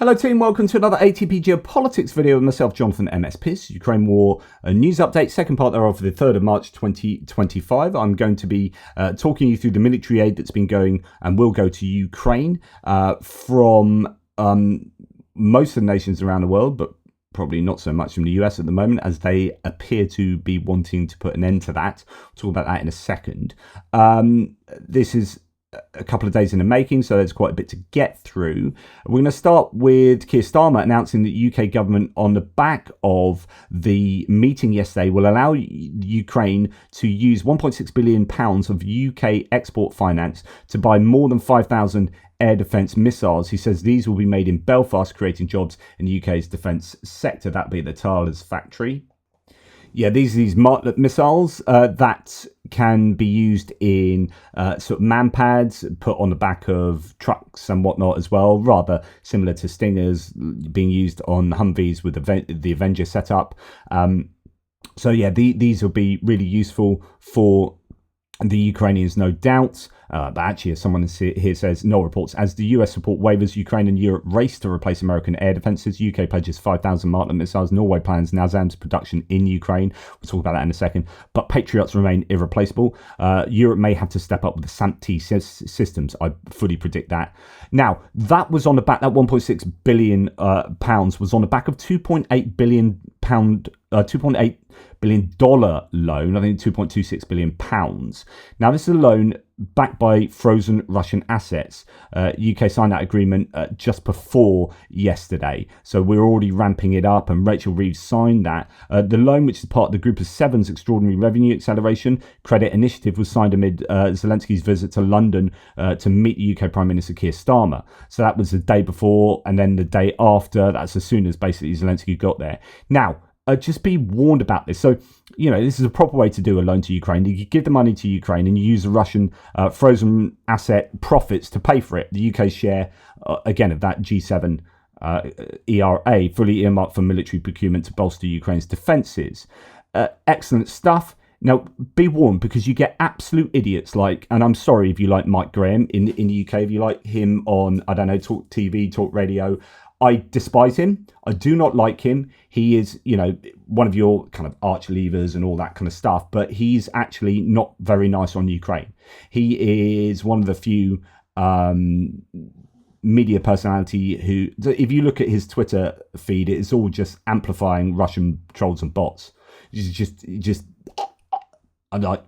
Hello team, welcome to another ATP Geopolitics video with myself, Jonathan MS Pearce. Ukraine War news update, second part thereof for the 3rd of March 2025. I'm going to be talking you through the military aid that's been going and will go to Ukraine from most of the nations around the world, but probably not so much from the US at the moment, as they appear to be wanting to put an end to that. We'll talk about that in a second. This is a couple of days in the making, so there's quite a bit to get through. We're going to start with Keir Starmer announcing that the UK government, on the back of the meeting yesterday, will allow Ukraine to use £1.6 billion of UK export finance to buy more than 5,000 air defence missiles. He says these will be made in Belfast, creating jobs in the UK's defence sector. That'd be the Thales factory. Yeah, these Martlet missiles that can be used in sort of man-pads, put on the back of trucks and whatnot as well, rather similar to Stingers being used on Humvees with the Avenger setup. So yeah, these will be really useful for the Ukrainians, no doubt. But actually, as someone here says, no reports. As the US support waivers, Ukraine and Europe race to replace American air defences. UK pledges 5,000 Martlet missiles. Norway plans NASAMS production in Ukraine. We'll talk about that in a second. But Patriots remain irreplaceable. Europe may have to step up with the SAMP-T systems. I fully predict that. Now, that was on the back, that £1.6 billion was on the back of £2.8 billion $2.8 billion loan, I think £2.26 billion. Now, this is a loan backed by frozen Russian assets. UK signed that agreement just before yesterday, so we're already ramping it up, and Rachel Reeves signed that. The loan, which is part of the Group of Seven's Extraordinary Revenue Acceleration Credit Initiative, was signed amid Zelensky's visit to London to meet the UK Prime Minister Keir Starmer. So that was the day before, and then the day after. That's as soon as basically Zelensky got there. Now, just be warned about this. So, you know, this is a proper way to do a loan to Ukraine. You give the money to Ukraine and you use the Russian frozen asset profits to pay for it. The UK's share, again, of that G7 ERA, fully earmarked for military procurement to bolster Ukraine's defences. Excellent stuff. Now, be warned, because you get absolute idiots like, and I'm sorry if you like Mike Graham in the UK, if you like him on, I don't know, Talk TV, Talk Radio. I despise him. I do not like him. He is, you know, one of your kind of arch leavers and all that kind of stuff, but he's actually not very nice on Ukraine. He is one of the few media personality who, if you look at his Twitter feed, it's all just amplifying Russian trolls and bots. Just, I'm like,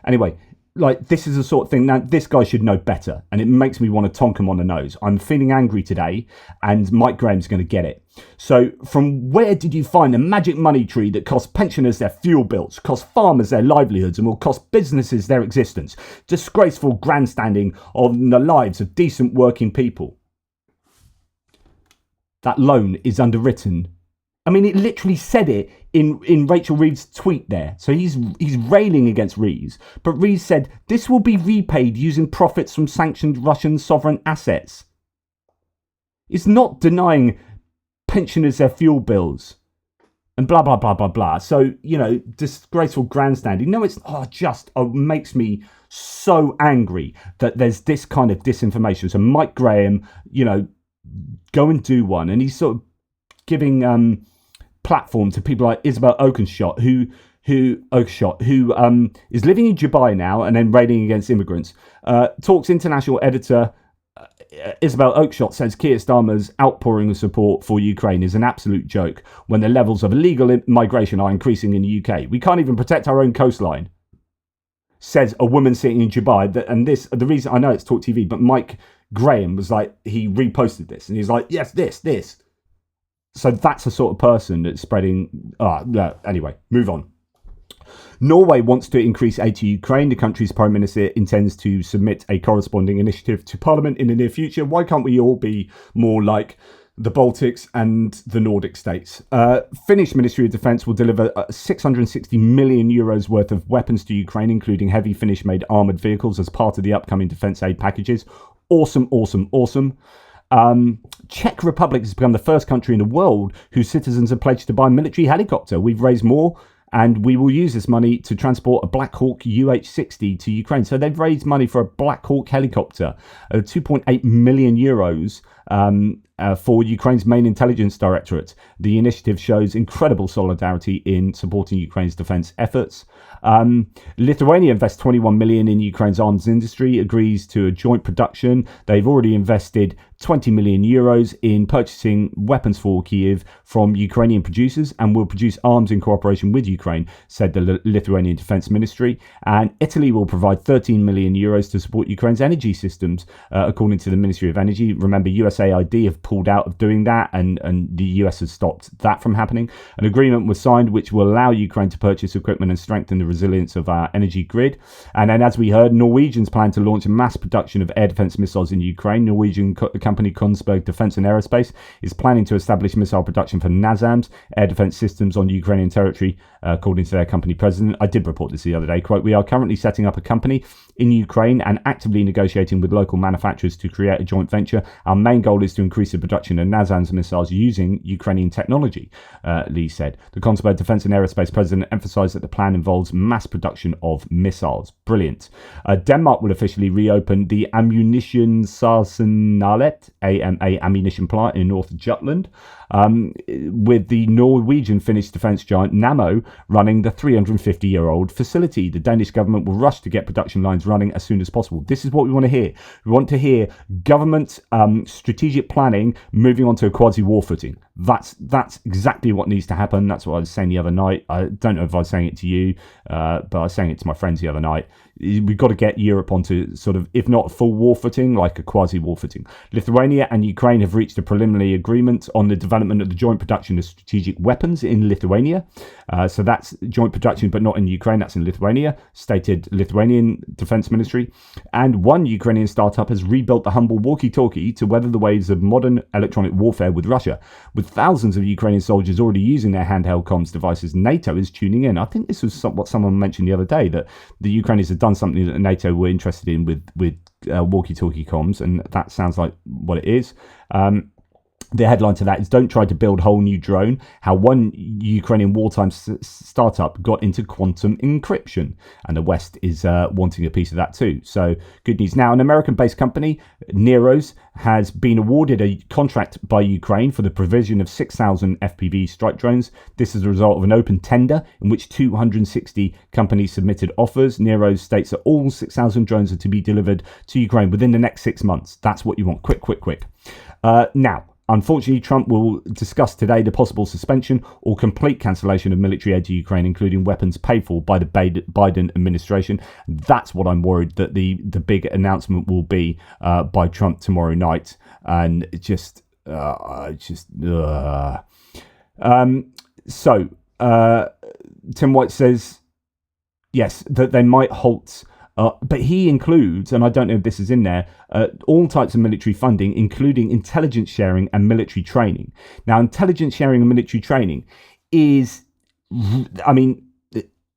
anyway. Like, this is the sort of thing, now this guy should know better, and it makes me want to tonk him on the nose. I'm feeling angry today, and Mike Graham's going to get it. So, from where did you find the magic money tree that costs pensioners their fuel bills, costs farmers their livelihoods, and will cost businesses their existence? Disgraceful grandstanding on the lives of decent working people. That loan is underwritten. I mean, it literally said it in Rachel Reeves' tweet there. So he's railing against Reeves. But Reeves said, this will be repaid using profits from sanctioned Russian sovereign assets. It's not denying pensioners their fuel bills. And blah, blah, blah, blah, blah. So, you know, disgraceful grandstanding. No, it's makes me so angry that there's this kind of disinformation. So Mike Graham, you know, go and do one. And he's sort of giving platform to people like Isabel Oakeshott, who is living in Dubai now and then raiding against immigrants. Talks international editor Isabel Oakeshott says Keir Starmer's outpouring of support for Ukraine is an absolute joke when the levels of illegal migration are increasing in the UK. We can't even protect our own coastline, says a woman sitting in Dubai. And this, the reason I know it's Talk TV, but Mike Graham was like, he reposted this and he's like, yes, this. So that's the sort of person that's spreading. Anyway, move on. Norway wants to increase aid to Ukraine. The country's Prime Minister intends to submit a corresponding initiative to Parliament in the near future. Why can't we all be more like the Baltics and the Nordic states? Finnish Ministry of Defence will deliver 660 million euros worth of weapons to Ukraine, including heavy Finnish-made armoured vehicles as part of the upcoming defence aid packages. Awesome. Czech Republic has become the first country in the world whose citizens have pledged to buy a military helicopter. We've raised more and we will use this money to transport a Black Hawk UH-60 to Ukraine. So they've raised money for a Black Hawk helicopter, 2.8 million euros for Ukraine's main intelligence directorate. The initiative shows incredible solidarity in supporting Ukraine's defense efforts. Lithuania invests 21 million in Ukraine's arms industry, agrees to a joint production. They've already invested 20 million euros in purchasing weapons for Kyiv from Ukrainian producers and will produce arms in cooperation with Ukraine, said the Lithuanian Defense Ministry. And Italy will provide 13 million euros to support Ukraine's energy systems, according to the Ministry of Energy. Remember, USAID have pulled out of doing that, and the US has stopped that from happening. An agreement was signed which will allow Ukraine to purchase equipment and strengthen the resilience of our energy grid. And then, as we heard, Norwegians plan to launch a mass production of air defense missiles in Ukraine. Norwegian company Kongsberg Defence and Aerospace is planning to establish missile production for NASAMS air defense systems on Ukrainian territory, according to their company president. I did report this the other day. Quote, "We are currently setting up a company in Ukraine and actively negotiating with local manufacturers to create a joint venture. Our main goal is to increase the production of NASAMS missiles using Ukrainian technology," Lee said. The Kongsberg Defence and Aerospace president emphasised that the plan involves mass production of missiles. Brilliant. Denmark will officially reopen the Ammunition Sarsenalet, AMA ammunition plant in North Jutland, with the Norwegian Finnish defence giant NAMO running the 350-year-old facility. The Danish government will rush to get production lines running as soon as possible. This is what we want to hear. We want to hear government strategic planning moving on to a quasi-war footing. That's exactly what needs to happen. That's what I was saying the other night. I don't know if I was saying it to you, but I was saying it to my friends the other night. We've got to get Europe onto sort of, if not a full war footing, like a quasi-war footing. Lithuania and Ukraine have reached a preliminary agreement on the development of the joint production of strategic weapons in Lithuania. So that's joint production, but not in Ukraine. That's in Lithuania, stated Lithuanian Defense Ministry. And one Ukrainian startup has rebuilt the humble walkie-talkie to weather the waves of modern electronic warfare with Russia. With thousands of Ukrainian soldiers already using their handheld comms devices, NATO is tuning in. I think this was what someone mentioned the other day, that the Ukrainians had done something that NATO were interested in with walkie-talkie comms, and that sounds like what it is. The headline to that is "Don't try to build whole new drone. How one Ukrainian wartime startup got into quantum encryption." And the West is wanting a piece of that too. So good news. Now, an American-based company, Neros, has been awarded a contract by Ukraine for the provision of 6,000 FPV strike drones. This is a result of an open tender in which 260 companies submitted offers. Neros states that all 6,000 drones are to be delivered to Ukraine within the next 6 months. That's what you want. Quick. Now, unfortunately, Trump will discuss today the possible suspension or complete cancellation of military aid to Ukraine, including weapons paid for by the Biden administration. That's what I'm worried that the big announcement will be by Trump tomorrow night. And Tim White says, yes, that they might halt. But he includes, and I don't know if this is in there, all types of military funding, including intelligence sharing and military training. Now, intelligence sharing and military training is, I mean,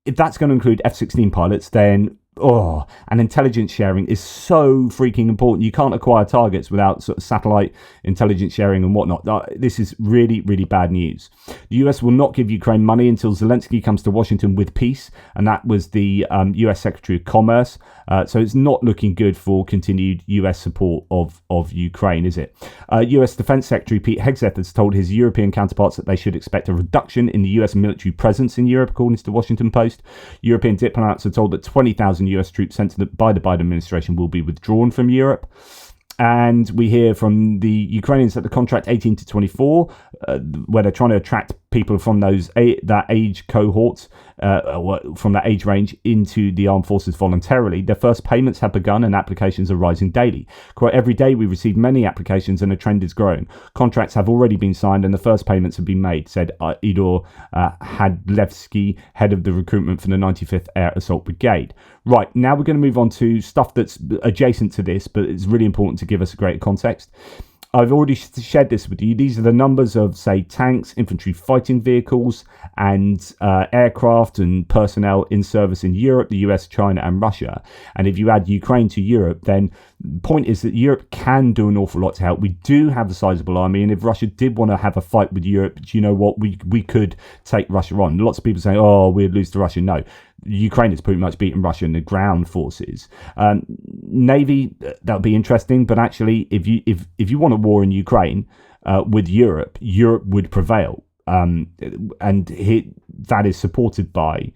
if that's going to include F-16 pilots, then and intelligence sharing is so freaking important. You can't acquire targets without sort of satellite intelligence sharing and whatnot. This is really, really bad news. The US will not give Ukraine money until Zelensky comes to Washington with peace, and that was the US Secretary of Commerce. So it's not looking good for continued US support of Ukraine, is it? US Defense Secretary Pete Hegseth has told his European counterparts that they should expect a reduction in the US military presence in Europe, according to the Washington Post. European diplomats are told that 20,000 US troops sent by the Biden administration will be withdrawn from Europe. And we hear from the Ukrainians that the contract 18 to 24, where they're trying to attract people from that age cohort, from that age range into the armed forces voluntarily. Their first payments have begun and applications are rising daily. Quote, "Every day we receive many applications and a trend is growing. Contracts have already been signed and the first payments have been made," said Idor Hadlevsky, head of the recruitment for the 95th Air Assault Brigade. Right, now we're going to move on to stuff that's adjacent to this, but it's really important to give us a greater context. I've already shared this with you. These are the numbers of, say, tanks, infantry fighting vehicles, and aircraft and personnel in service in Europe, the US, China, and Russia. And if you add Ukraine to Europe, then the point is that Europe can do an awful lot to help. We do have a sizable army, and if Russia did want to have a fight with Europe, do you know what? We could take Russia on. Lots of people say, oh, we'd lose to Russia. No. Ukraine has pretty much beaten Russia in the ground forces. Navy, that would be interesting, but actually, if you want a war in Ukraine with Europe, Europe would prevail, and that is supported by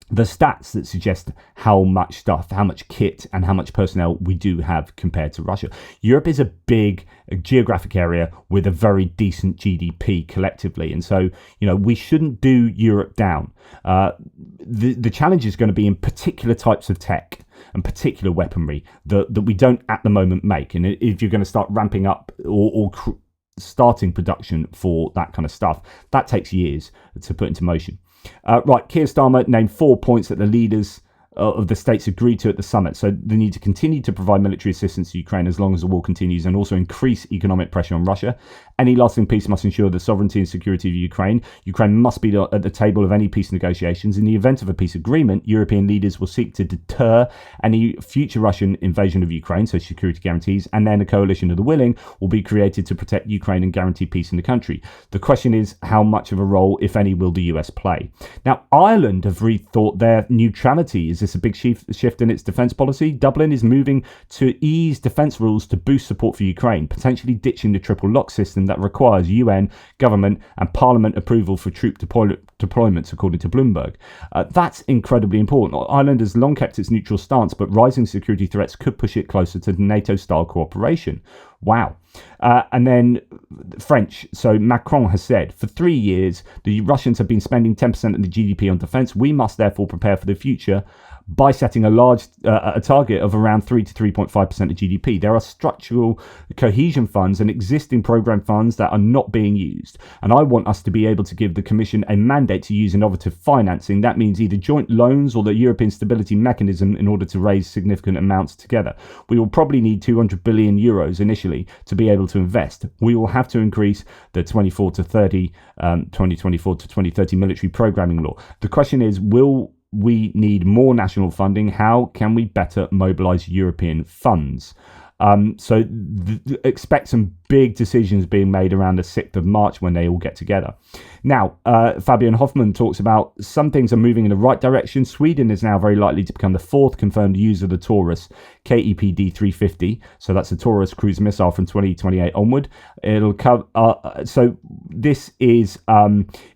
the stats that suggest how much stuff, how much kit, and how much personnel we do have compared to Russia. Europe is a big geographic area with a very decent GDP collectively, and so we shouldn't do Europe down. The challenge is going to be in particular types of tech and particular weaponry that we don't at the moment make, and if you're going to start ramping up or starting production for that kind of stuff, that takes years to put into motion. Right, Keir Starmer named 4 points that the leaders of the states agreed to at the summit. So they need to continue to provide military assistance to Ukraine as long as the war continues, and also increase economic pressure on Russia. Any lasting peace must ensure the sovereignty and security of Ukraine. Ukraine must be at the table of any peace negotiations. In the event of a peace agreement, European leaders will seek to deter any future Russian invasion of Ukraine, so security guarantees, and then a coalition of the willing will be created to protect Ukraine and guarantee peace in the country. The question is, how much of a role, if any, will the US play? Now, Ireland have rethought their neutrality. Is this a big shift in its defence policy? Dublin is moving to ease defence rules to boost support for Ukraine, potentially ditching the triple lock system that requires UN, government and parliament approval for troop deployments, according to Bloomberg. That's incredibly important. Ireland has long kept its neutral stance, but rising security threats could push it closer to NATO-style cooperation. Wow. And then French. So Macron has said, for 3 years, the Russians have been spending 10% of the GDP on defence. We must therefore prepare for the future by setting a target of around 3 to 3.5% of GDP. There are structural cohesion funds and existing programme funds that are not being used. And I want us to be able to give the Commission a mandate to use innovative financing. That means either joint loans or the European Stability Mechanism in order to raise significant amounts together. We will probably need 200 billion euros initially to be able to invest. We will have to increase the 2024 to 2030 military programming law. The question is, will we need more national funding? How can we better mobilise European funds? So expect some big decisions being made around the 6th of March when they all get together. Now, Fabian Hoffman talks about some things are moving in the right direction. Sweden is now very likely to become the 4th confirmed user of the Taurus KEPD 350. So that's a Taurus cruise missile from 2028 onward. It'll come. So this is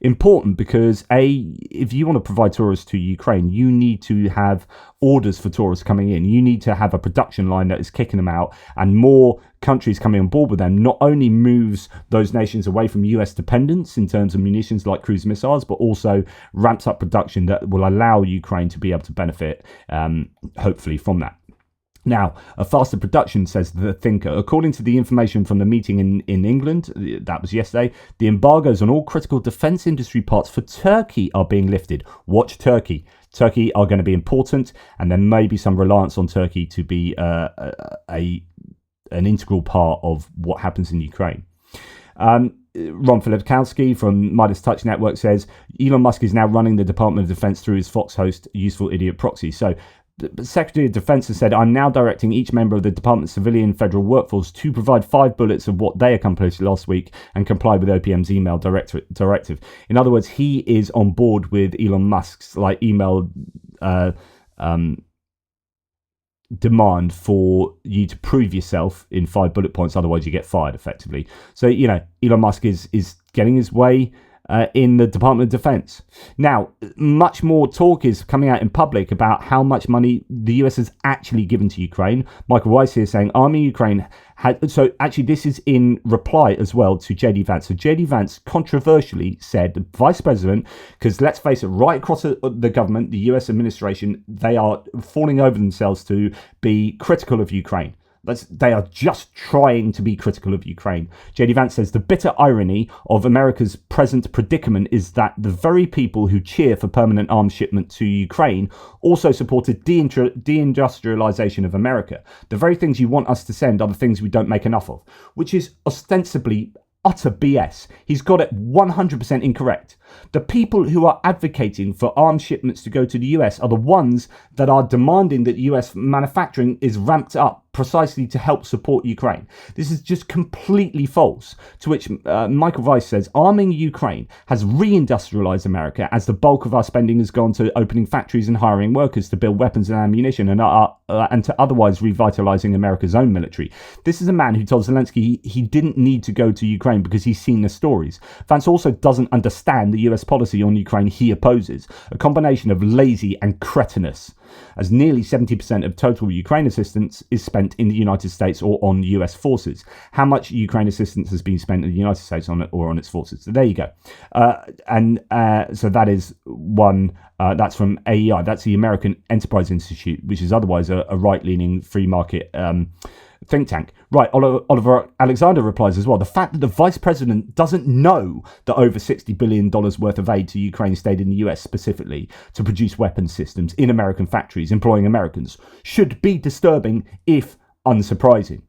important because if you want to provide Taurus to Ukraine, you need to have orders for Taurus coming in. You need to have a production line that is kicking them out, and more countries coming on board with them not only moves those nations away from US dependence in terms of munitions like cruise missiles, but also ramps up production that will allow Ukraine to be able to benefit, hopefully, from that. Now, a faster production, says The Thinker. According to the information from the meeting in England, that was yesterday, the embargoes on all critical defence industry parts for Turkey are being lifted. Watch Turkey. Turkey are going to be important, and there may be some reliance on Turkey to be an integral part of what happens in Ukraine. Ron Filipkowski from Midas Touch Network says, Elon Musk is now running the Department of Defense through his Fox host, Useful Idiot Proxy. So the Secretary of Defense has said, I'm now directing each member of the department's civilian federal workforce to provide 5 bullets of what they accomplished last week and comply with OPM's email directive. In other words, he is on board with Elon Musk's email demand for you to prove yourself in 5 bullet points, otherwise you get fired, effectively. So, Elon Musk is getting his way in the Department of Defense. Now, much more talk is coming out in public about how much money the US has actually given to Ukraine. Michael Weiss here saying Army Ukraine had... So actually this is in reply as well to JD Vance. So JD Vance controversially said, the Vice President, because let's face it, right across the government, the US administration, they are falling over themselves to be critical of Ukraine. They are just trying to be critical of Ukraine. JD Vance says the bitter irony of America's present predicament is that the very people who cheer for permanent arms shipment to Ukraine also supported deindustrialization of America. The very things you want us to send are the things we don't make enough of, which is ostensibly utter BS. He's got it 100% incorrect. The people who are advocating for arms shipments to go to the US are the ones that are demanding that US manufacturing is ramped up precisely to help support Ukraine. This is just completely false. To which Michael Weiss says, arming Ukraine has reindustrialized America as the bulk of our spending has gone to opening factories and hiring workers to build weapons and ammunition and to otherwise revitalizing America's own military. This is a man who told Zelensky he didn't need to go to Ukraine because he's seen the stories. Vance also doesn't understand the US policy on Ukraine he opposes, a combination of lazy and cretinous, as nearly 70% of total Ukraine assistance is spent in the United States or on US forces. How much Ukraine assistance has been spent in the United States on it or on its forces? So there you go. So that is one, that's from AEI, that's the American Enterprise Institute, which is otherwise a right-leaning free market think tank. Right, Oliver Alexander replies as well. The fact that the vice president doesn't know that over $60 billion worth of aid to Ukraine stayed in the US specifically to produce weapons systems in American factories employing Americans should be disturbing, if unsurprising.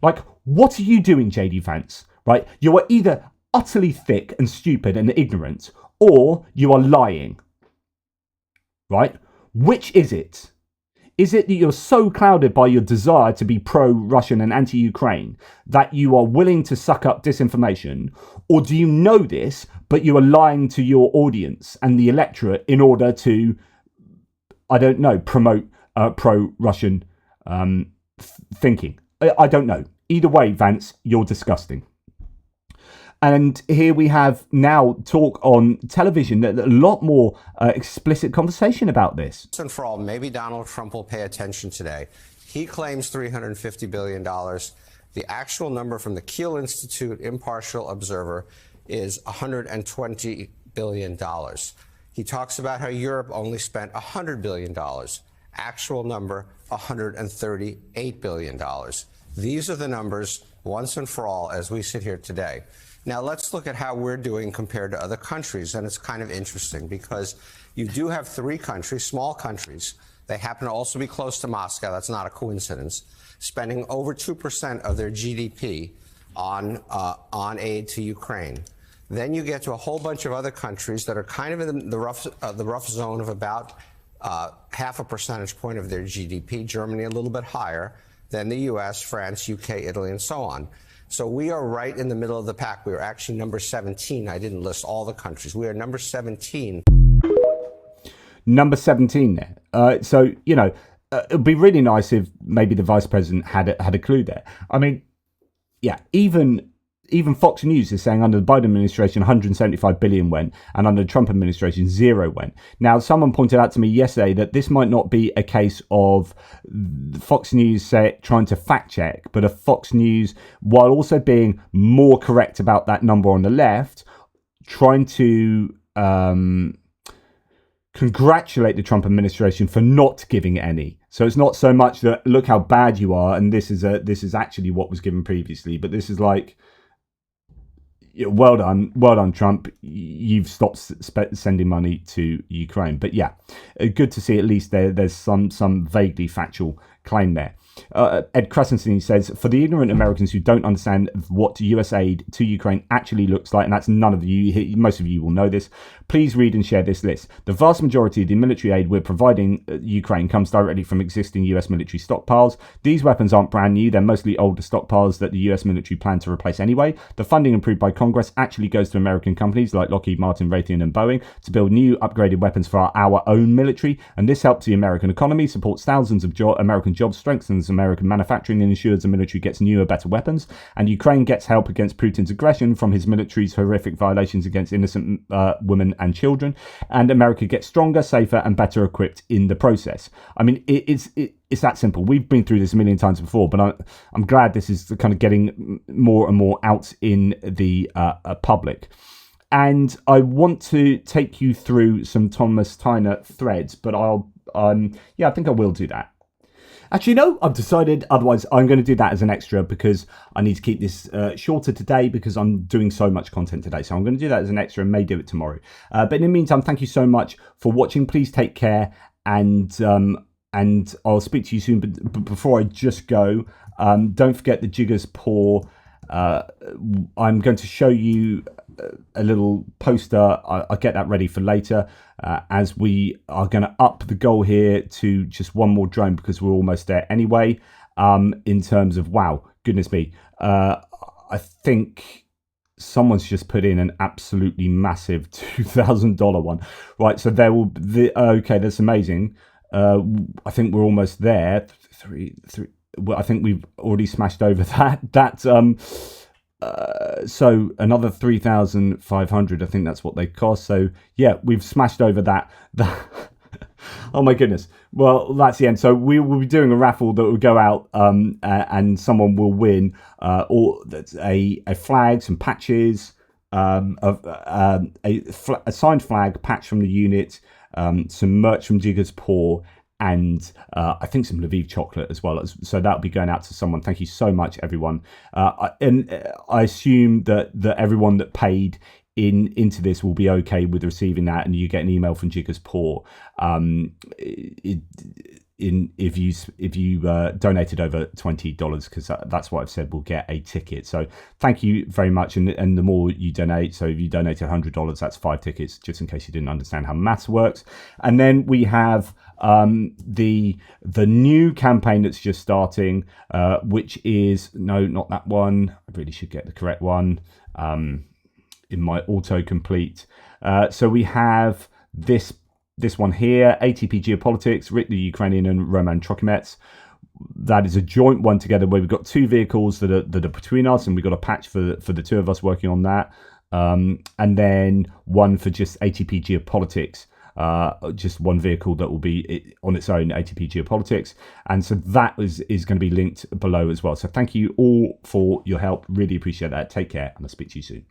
Like, what are you doing, JD Vance? Right? You are either utterly thick and stupid and ignorant, or you are lying. Right? Which is it? Is it that you're so clouded by your desire to be pro-Russian and anti-Ukraine that you are willing to suck up disinformation? Or do you know this, but you are lying to your audience and the electorate in order to, I don't know, promote pro-Russian thinking? I don't know. Either way, Vance, you're disgusting. And here we have now talk on television, a lot more explicit conversation about this. And for all, maybe Donald Trump will pay attention today. He claims $350 billion. The actual number from the Kiel Institute Impartial Observer is $120 billion. He talks about how Europe only spent $100 billion. Actual number, $138 billion. These are the numbers once and for all as we sit here today. Now, let's look at how we're doing compared to other countries. And it's kind of interesting because you do have three countries, small countries. They happen to also be close to Moscow. That's not a coincidence. Spending over 2% of their GDP on aid to Ukraine. Then you get to a whole bunch of other countries that are kind of in the rough zone of about half a percentage point of their GDP. Germany a little bit higher than the U.S., France, UK, Italy, and so on. So we are right in the middle of the pack. We are actually number 17. I didn't list all the countries. We are number 17. Number 17 there. So, you know, it'd be really nice if maybe the vice president had a clue there. I mean, yeah, even Fox News is saying under the Biden administration, 175 billion went, and under the Trump administration, 0 went. Now, someone pointed out to me yesterday that this might not be a case of Fox News trying to fact check, but a Fox News, while also being more correct about that number on the left, trying to congratulate the Trump administration for not giving any. So it's not so much that look how bad you are, and this is actually what was given previously, but this is like, well done, Trump. You've stopped sending money to Ukraine. But yeah, good to see at least there's some vaguely factual claim there. Ed Crescency says, for the ignorant Americans who don't understand what US aid to Ukraine actually looks like, and that's none of you, most of you will know this, please read and share this list. The vast majority of the military aid we're providing Ukraine comes directly from existing US military stockpiles. These weapons aren't brand new, they're mostly older stockpiles that the US military plan to replace anyway. The funding approved by Congress actually goes to American companies like Lockheed Martin, Raytheon and Boeing to build new upgraded weapons for our own military, and this helps the American economy, supports thousands of American jobs, strengthens American manufacturing and ensures the military gets newer, better weapons, and Ukraine gets help against Putin's aggression from his military's horrific violations against innocent women and children, and America gets stronger, safer and better equipped in the process. I mean, it's that simple. We've been through this a million times before, but I'm glad this is kind of getting more and more out in the public. And I want to take you through some Thomas Tyner threads, but I think I will do that. Actually, no, I've decided otherwise I'm going to do that as an extra because I need to keep this shorter today because I'm doing so much content today. So I'm going to do that as an extra and may do it tomorrow. But in the meantime, thank you so much for watching. Please take care and I'll speak to you soon. But before I just go, don't forget the Jiggers Pour. I'm going to show you a little poster. I'll get that ready for later as we are going to up the goal here to just one more drone because we're almost there anyway. In terms of, wow, goodness me. I think someone's just put in an absolutely massive $2,000 one. Right, so there will be, okay, that's amazing. I think we're almost there. Well, I think we've already smashed over that. So another 3,500. I think that's what they cost. So yeah, we've smashed over that. Oh my goodness. Well, that's the end. So we will be doing a raffle that will go out, and someone will win, or that's a flag, some patches, a signed flag, patch from the unit, some merch from Jiggers Pour, and I think some Lviv chocolate as well. So that'll be going out to someone. Thank you so much, everyone. And I assume that everyone that paid into this will be okay with receiving that, and you get an email from Jiggers Pour. If you donated over $20, because that's what I've said, we'll get a ticket. So thank you very much, and the more you donate, so if you donated $100, that's 5 tickets, just in case you didn't understand how maths works. And then we have the new campaign that's just starting, which is, no, not that one. I really should get the correct one in my autocomplete. So we have this one here, ATP Geopolitics, Rick the Ukrainian and Roman Trokimets. That is a joint one together where we've got 2 vehicles that are between us, and we've got a patch for the 2 of us working on that. And then one for just ATP Geopolitics, just one vehicle that will be on its own, ATP Geopolitics. And so that is going to be linked below as well. So thank you all for your help. Really appreciate that. Take care, and I'll speak to you soon.